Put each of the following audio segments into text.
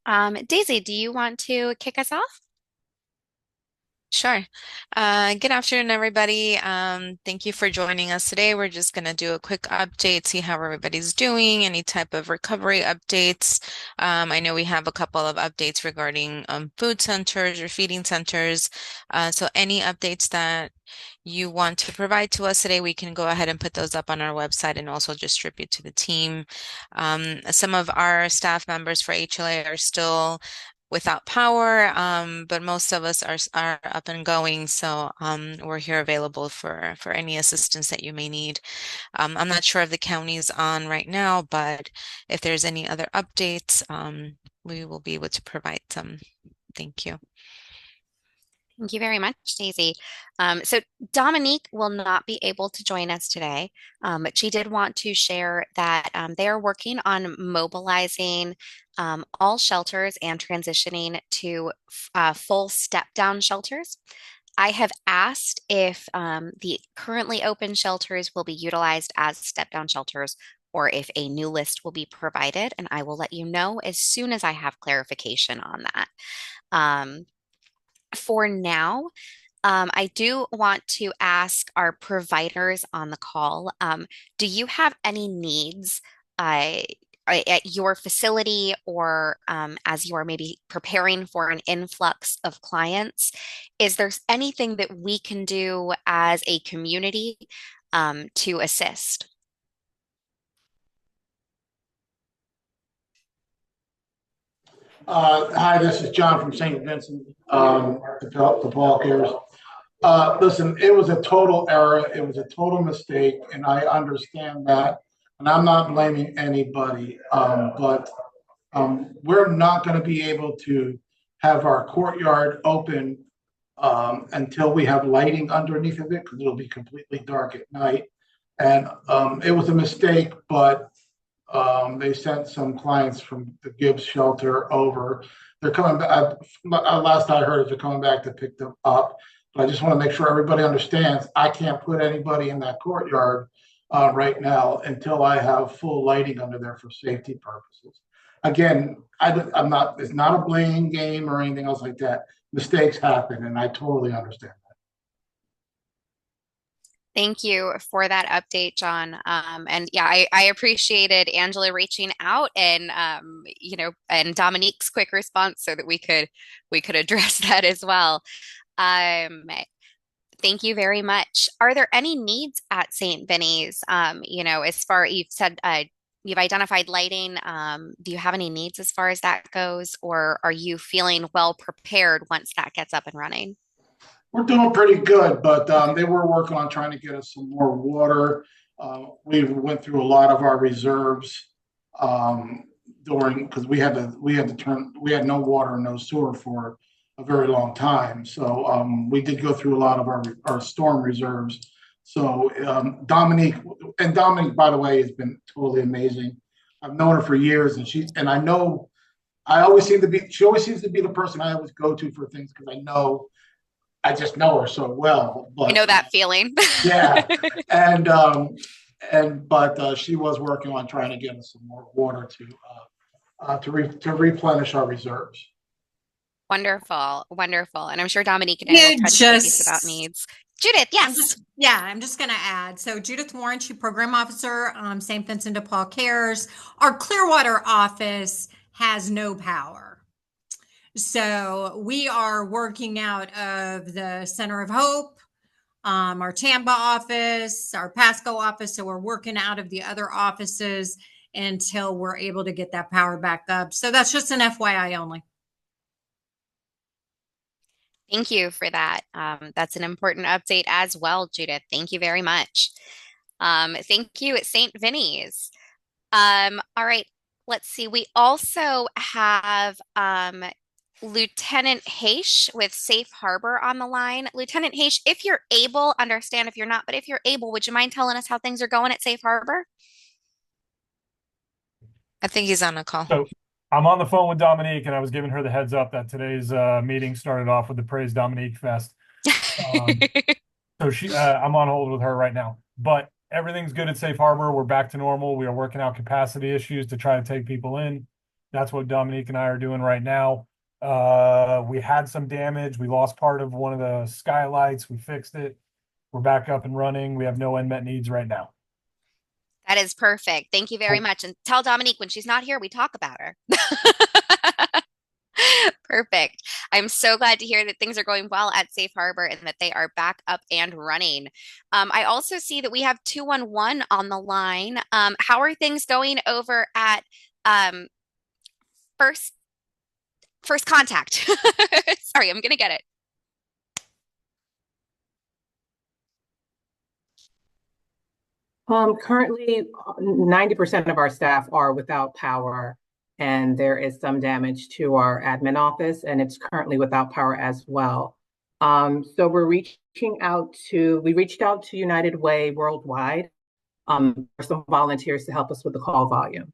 Daisy, do you want to kick us off? Sure. Good afternoon, everybody. Thank you for joining us today. We're just going to do a quick update, see how everybody's doing, any type of recovery updates. I know we have a couple of updates regarding food centers or feeding centers. So any updates that you want to provide to us today, we can go ahead and put those up on our website and also distribute to the team. Some of our staff members for HLA are still without power, but most of us are up and going, so we're here available for any assistance that you may need. I'm not sure if the county's on right now, but if there's any other updates, we will be able to provide some. Thank you. Thank you very much, Daisy. So Dominique will not be able to join us today, but she did want to share that they are working on mobilizing all shelters and transitioning to full step-down shelters. I have asked if the currently open shelters will be utilized as step-down shelters or if a new list will be provided, and I will let you know as soon as I have clarification on that. Um, for now, I do want to ask our providers on the call, do you have any needs uh, at your facility or as you are maybe preparing for an influx of clients? Is there anything that we can do as a community to assist? Hi, this is John from St. Vincent, the Paul Cares. Listen, it was a total error. It was a total mistake, and I understand that. And I'm not blaming anybody, but we're not going to be able to have our courtyard open until we have lighting underneath of it because it'll be completely dark at night. And it was a mistake, but they sent some clients from the Gibbs shelter over. They're coming back. Last I heard is they're coming back to pick them up. But I just want to make sure everybody understands I can't put anybody in that courtyard right now until I have full lighting under there for safety purposes. Again, I'm not. It's not a blame game or anything else like that. Mistakes happen, and I totally understand. Thank you for that update, John. And yeah, I appreciated Angela reaching out and and Dominique's quick response so that we could address that as well. Um, Thank you very much. Are there any needs at St. Vinny's? As far you've said you've identified lighting. Do you have any needs as far as that goes, or are you feeling well prepared once that gets up and running? We're doing pretty good, but they were working on trying to get us some more water. We went through a lot of our reserves um, during because we had no water and no sewer for a very long time. So we did go through a lot of our storm reserves. So Dominique, by the way, has been totally amazing. I've known her for years, and I know she always seems to be the person I always go to for things because I just know her so well. I But know that feeling. yeah, and but she was working on trying to get us some more water to replenish our reserves. Wonderful, wonderful. And I'm sure Dominique and I will You touch base about just, needs. Judith, yes. I'm just going to add. So Judith Warren, Chief Program Officer, St. Vincent de Paul Cares. Our Clearwater office has no power. So we are working out of the Center of Hope, our Tampa office, our Pasco office. So we're working out of the other offices until we're able to get that power back up. So that's just an FYI only. Thank you for that. That's an important update as well, Judith. Thank you very much. Thank you at St. Vinny's. All right, let's see. We also have Lieutenant Haish with Safe Harbor on the line. Lieutenant Haish, if you're able, understand if you're not, but if you're able, would you mind telling us how things are going at Safe Harbor? I think he's on a call. So I'm on the phone with Dominique, and I was giving her the heads up that today's meeting started off with the Praise Dominique Fest. I'm on hold with her right now. But everything's good at Safe Harbor. We're back to normal. We are working out capacity issues to try to take people in. That's what Dominique and I are doing right now. We had some damage. We lost part of one of the skylights. We fixed it. We're back up and running. We have no unmet needs right now. That is perfect. Thank you very Cool. much. And tell Dominique when she's not here, we talk about her. Perfect. I'm so glad to hear that things are going well at Safe Harbor and that they are back up and running. I also see that we have 211 on the line. How are things going over at um, First First Contact? Sorry, I'm gonna get it. Currently, 90% of our staff are without power, and there is some damage to our admin office, and it's currently without power as well. So we reached out to United Way worldwide for some volunteers to help us with the call volume.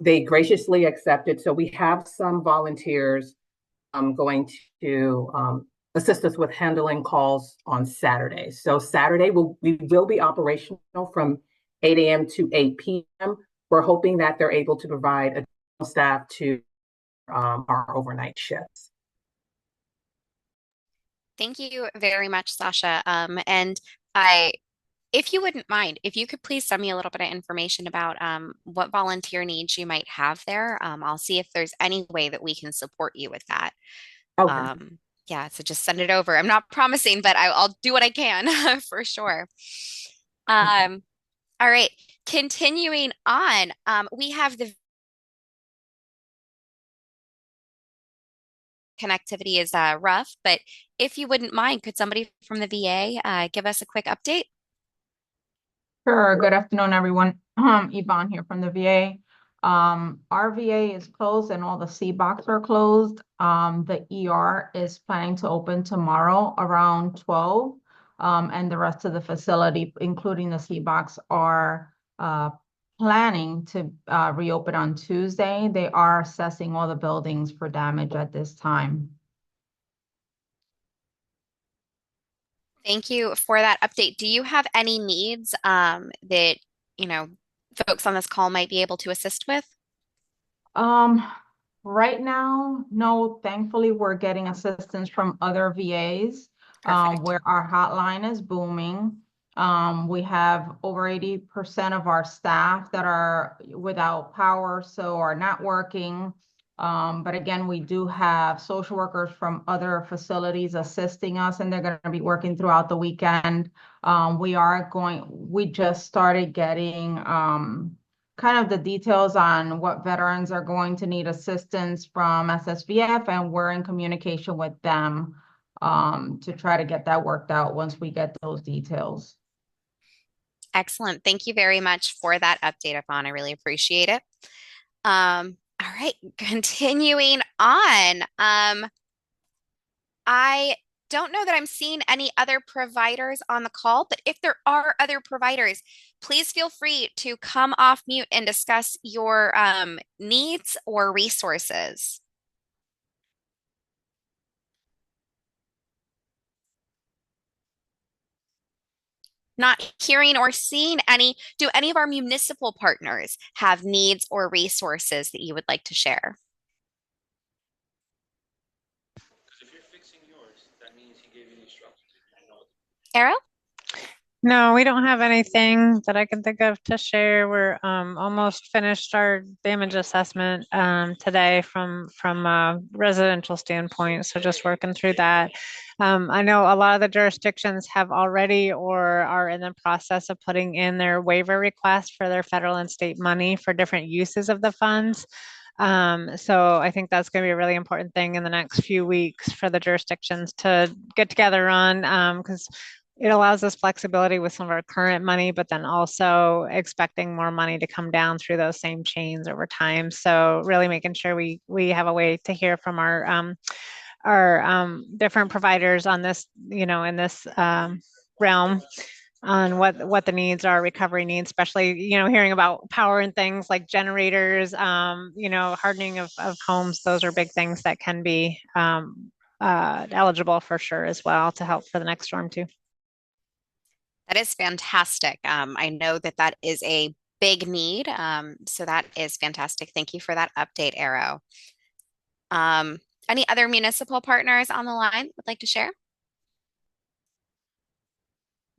They graciously accepted, so we have some volunteers going to assist us with handling calls on Saturday. So Saturday we will be operational from 8 a.m. to 8 p.m. We're hoping that they're able to provide additional staff to our overnight shifts. Thank you very much, Sasha. If you wouldn't mind, if you could please send me a little bit of information about what volunteer needs you might have there. I'll see if there's any way that we can support you with that. Okay. Yeah, so just send it over. I'm not promising, but I'll do what I can for sure. All right, continuing on, we have the connectivity is rough, but if you wouldn't mind, could somebody from the VA give us a quick update? Sure. Good afternoon, everyone. Yvonne here from the VA. Our VA is closed and all the CBOCs are closed. The ER is planning to open tomorrow around 12. And the rest of the facility, including the CBOCs, are planning to reopen on Tuesday. They are assessing all the buildings for damage at this time. Thank you for that update. Do you have any needs that, folks on this call might be able to assist with? Right now, no, thankfully, we're getting assistance from other VAs Perfect. where our hotline is booming. We have over 80% of our staff that are without power, so are not working. But again, we do have social workers from other facilities assisting us, and they're going to be working throughout the weekend. We just started getting kind of the details on what veterans are going to need assistance from SSVF, and we're in communication with them to try to get that worked out once we get those details. Excellent. Thank you very much for that update, Yvonne. I really appreciate it. All right, continuing on. I don't know that I'm seeing any other providers on the call, but if there are other providers, please feel free to come off mute and discuss your needs or resources. Not hearing or seeing any. Do any of our municipal partners have needs or resources that you would like to share? Arrow? No, we don't have anything that I can think of to share. We're almost finished our damage assessment today from a residential standpoint, so just working through that. I know a lot of the jurisdictions have already or are in the process of putting in their waiver request for their federal and state money for different uses of the funds. So I think that's going to be a really important thing in the next few weeks for the jurisdictions to get together on, because it allows us flexibility with some of our current money, but then also expecting more money to come down through those same chains over time. So really making sure we have a way to hear from our different providers on this, in this realm on what the needs are, recovery needs, especially, hearing about power and things like generators, hardening of homes. Those are big things that can be eligible for sure as well to help for the next storm too. That is fantastic. I know that is a big need. So that is fantastic. Thank you for that update, Arrow. Um, any other municipal partners on the line would like to share?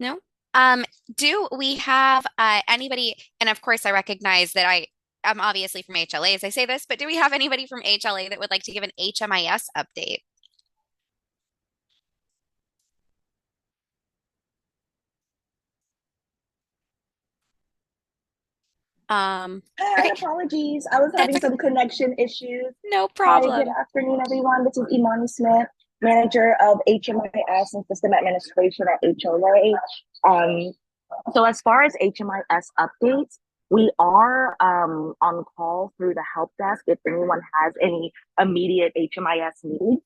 No? Um, do we have anybody, and of course I recognize that I'm obviously from HLA as I say this, but do we have anybody from HLA that would like to give an HMIS update? Hi, Okay, apologies. I was that's having okay. some connection issues. No Hi, good problem. afternoon, everyone. This is Imani Smith, manager of HMIS and System Administration at HOA. So as far as HMIS updates, we are on call through the help desk if anyone has any immediate HMIS needs.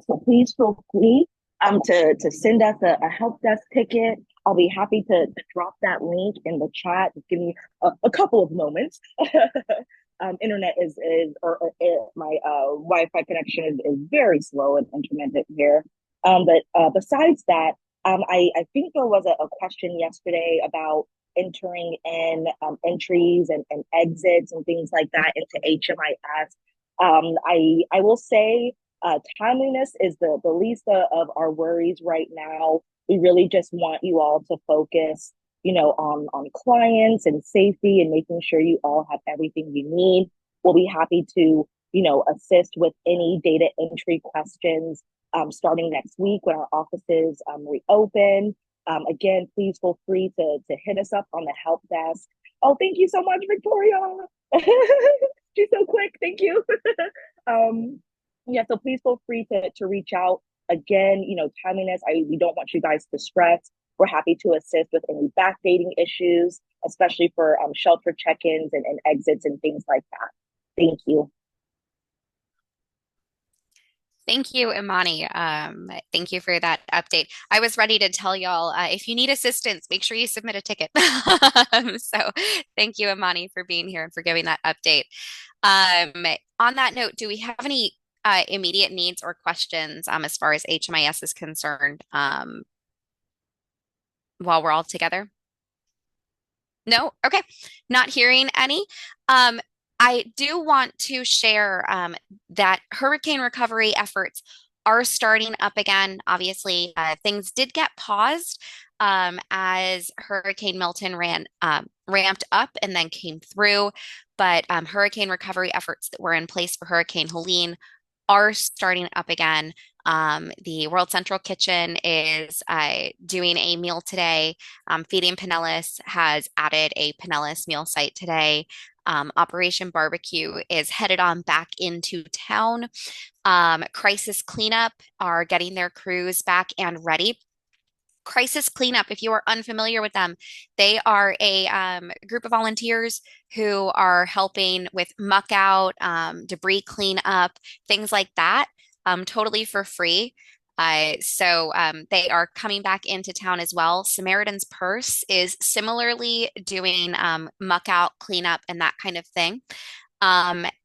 So please feel free to send us a help desk ticket. I'll be happy to drop that link in the chat. Just give me a couple of moments. Internet or my Wi-Fi connection is very slow and intermittent here. But besides that, I think there was a question yesterday about entering in entries and exits and things like that into HMIS. I will say timeliness is the least of our worries right now. We really just want you all to focus, on clients and safety and making sure you all have everything you need. We'll be happy to, assist with any data entry questions starting next week when our offices reopen. Again, please feel free to hit us up on the help desk. Oh, thank you so much, Victoria. She's so quick. Thank you. um, yeah, so please feel free to reach out. Again, timeliness, we don't want you guys to stress. We're happy to assist with any backdating issues, especially for shelter check-ins and exits and things like that. Thank you. Thank you, Imani. Thank you for that update. I was ready to tell y'all if you need assistance, make sure you submit a ticket. So thank you, Imani, for being here and for giving that update. On that note, do we have any immediate needs or questions as far as HMIS is concerned while we're all together? No? Okay. Not hearing any. I do want to share that hurricane recovery efforts are starting up again. Obviously, things did get paused as Hurricane Milton ramped up and then came through. But hurricane recovery efforts that were in place for Hurricane Helene are starting up again. The World Central Kitchen is doing a meal today. Feeding Pinellas has added a Pinellas meal site today. Operation Barbecue is headed on back into town. Crisis Cleanup are getting their crews back and ready. Crisis Cleanup, if you are unfamiliar with them, they are a group of volunteers who are helping with muck out, debris cleanup, things like that, totally for free. So they are coming back into town as well. Samaritan's Purse is similarly doing muck out, cleanup, and that kind of thing.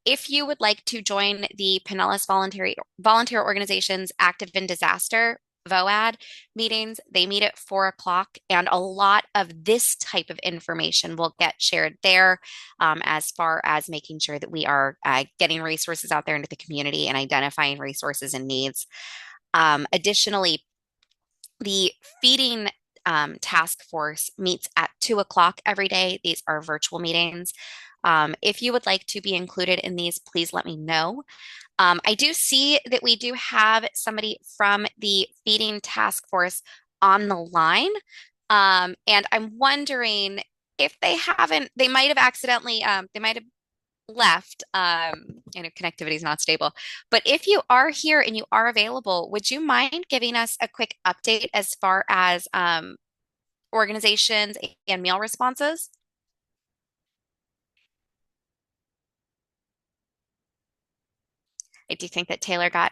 If you would like to join the Pinellas Volunteer Organization's Active in Disaster VOAD meetings, they meet at 4 o'clock, and a lot of this type of information will get shared there as far as making sure that we are getting resources out there into the community and identifying resources and needs. Additionally, the feeding task force meets at 2 o'clock every day. These are virtual meetings. If you would like to be included in these, please let me know. I do see that we do have somebody from the feeding task force on the line. And I'm wondering if they might have accidentally, they might have left. I know connectivity is not stable, but if you are here and you are available, would you mind giving us a quick update as far as organizations and meal responses? I do think that Taylor got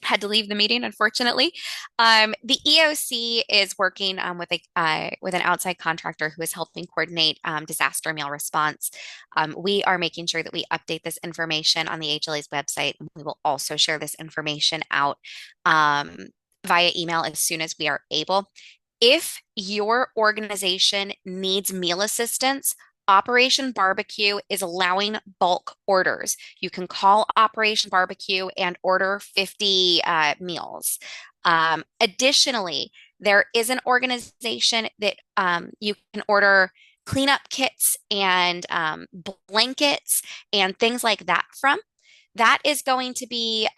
had to leave the meeting, unfortunately. The EOC is working with an outside contractor who is helping coordinate disaster meal response. We are making sure that we update this information on the HLA's website, and we will also share this information out via email as soon as we are able. If your organization needs meal assistance, Operation Barbecue is allowing bulk orders. You can call Operation Barbecue and order 50 meals. Additionally, there is an organization that you can order cleanup kits and blankets and things like that from. That is going to be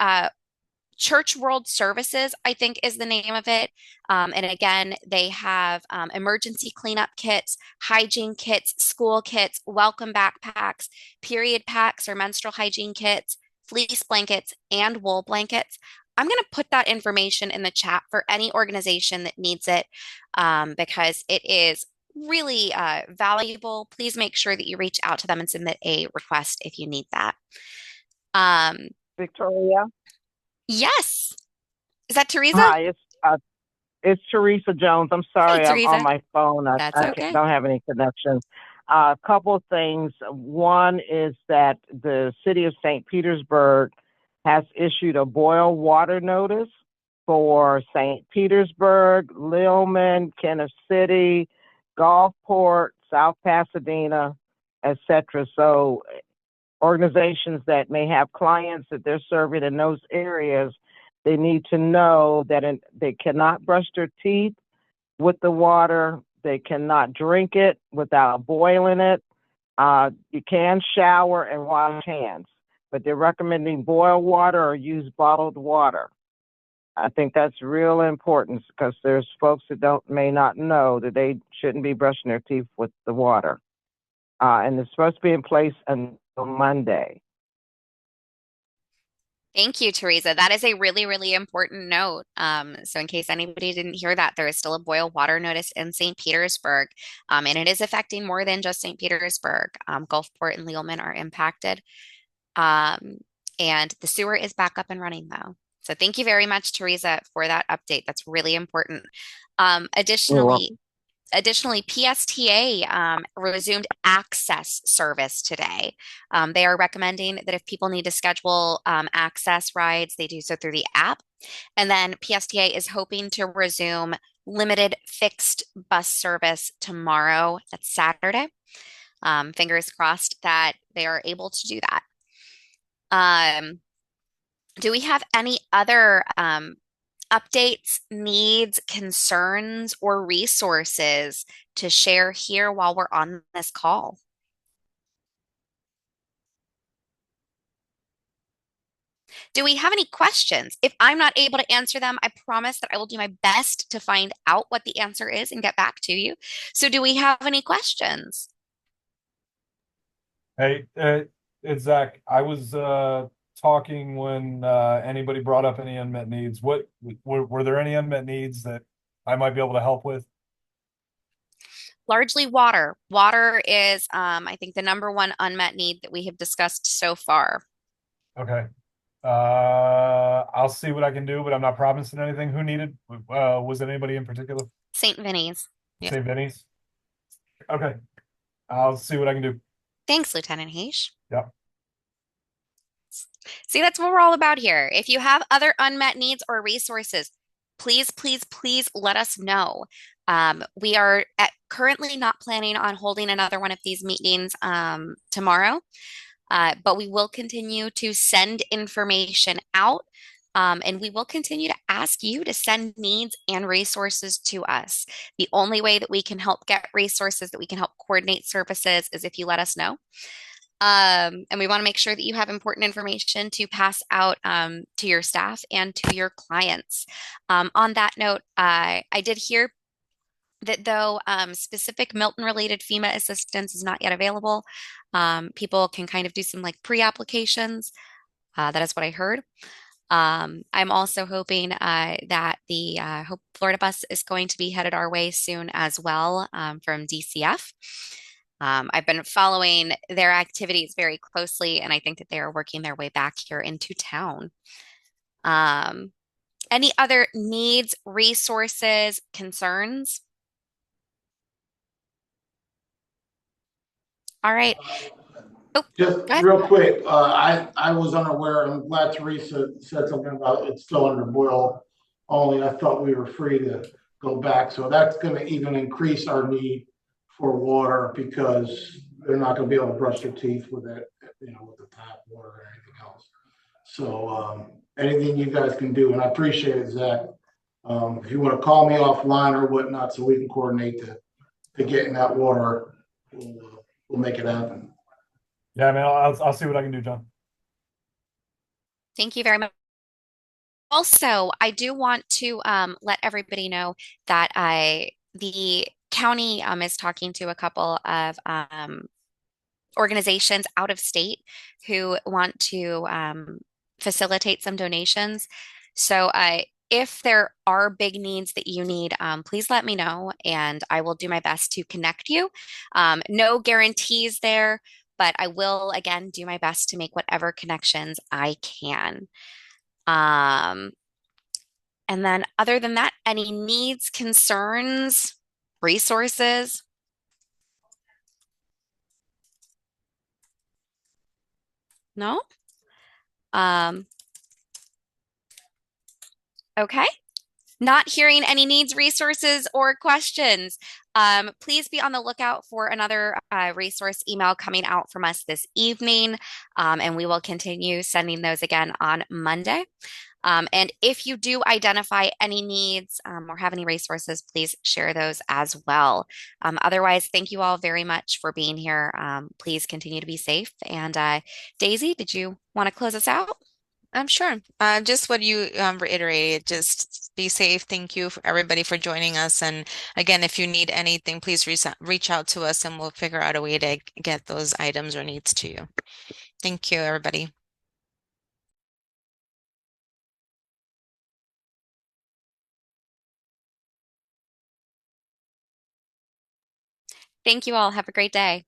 Church World Services, I think is the name of it. And again, they have emergency cleanup kits, hygiene kits, school kits, welcome backpacks, period packs or menstrual hygiene kits, fleece blankets, and wool blankets. I'm going to put that information in the chat for any organization that needs it because it is really valuable. Please make sure that you reach out to them and submit a request if you need that. Victoria. Yes. Is that Teresa? Hi, it's Teresa Jones. I'm sorry, Hey, I'm on Teresa. my phone. That's okay. Don't have any connection. A couple of things. One is that the city of St. Petersburg has issued a boil water notice for St. Petersburg, Leelman, Kenneth City, Gulfport, South Pasadena, etc. So organizations that may have clients that they're serving in those areas, they need to know that they cannot brush their teeth with the water. They cannot drink it without boiling it. You can shower and wash hands, but they're recommending boil water or use bottled water. I think that's real important because there's folks that may not know that they shouldn't be brushing their teeth with the water. And it's supposed to be in place until Monday. Thank you, Teresa. That is a really, really important note. So in case anybody didn't hear that, there is still a boil water notice in St. Petersburg, and it is affecting more than just St. Petersburg. Gulfport and Leelman are impacted. And the sewer is back up and running though. So thank you very much, Teresa, for that update. That's really important. Additionally, PSTA resumed access service today. They are recommending that if people need to schedule access rides, they do so through the app. And then PSTA is hoping to resume limited fixed bus service tomorrow. That's Saturday. Fingers crossed that they are able to do that. Do we have any other updates, needs, concerns, or resources to share here while we're on this call? Do we have any questions? If I'm not able to answer them, I promise that I will do my best to find out what the answer is and get back to you. So do we have any questions? Hey, it's Zach. I was talking when anybody brought up any unmet needs. What were there any unmet needs that I might be able to help with? Largely water. Water is, I think, the number one unmet need that we have discussed so far. Okay. I'll see what I can do, but I'm not promising anything. Who needed? Was it anybody in particular? St. Vinny's. Yeah. St. Vinny's? Okay. I'll see what I can do. Thanks, Lieutenant Heish. Yeah. See, that's what we're all about here. If you have other unmet needs or resources, please, please, please let us know. We are currently not planning on holding another one of these meetings tomorrow, but we will continue to send information out, and we will continue to ask you to send needs and resources to us. The only way that we can help get resources, that we can help coordinate services, is if you let us know. And we want to make sure that you have important information to pass out to your staff and to your clients. On that note, I did hear that though specific Milton related FEMA assistance is not yet available, people can kind of do some like pre-applications. That is what I heard. I'm also hoping that the Hope Florida bus is going to be headed our way soon as well from DCF. I've been following their activities very closely, and I think that they are working their way back here into town. Any other needs, resources, concerns? All right. Oh, Just real quick, I was unaware, and I'm glad Teresa said something about it's still under boil only. I thought we were free to go back. So that's going to even increase our need for water because they're not going to be able to brush their teeth with it, with the tap water or anything else. So anything you guys can do, and I appreciate it, Zach. If you want to call me offline or whatnot, so we can coordinate to getting that water, we'll make it happen. Yeah, man, I'll see what I can do, John. Thank you very much. Also, I do want to let everybody know that the county is talking to a couple of organizations out of state who want to facilitate some donations. So if there are big needs that you need, please let me know and I will do my best to connect you. No guarantees there, but I will, again, do my best to make whatever connections I can. And then other than that, any needs, concerns, resources? No? Okay. Not hearing any needs, resources, or questions. Please be on the lookout for another resource email coming out from us this evening, and we will continue sending those again on Monday. And if you do identify any needs or have any resources, please share those as well. Otherwise, thank you all very much for being here. Please continue to be safe. And Daisy, did you want to close us out? Sure. Just what you reiterated, just be safe. Thank you for everybody for joining us. And again, if you need anything, please reach out to us and we'll figure out a way to get those items or needs to you. Thank you, everybody. Thank you all. Have a great day.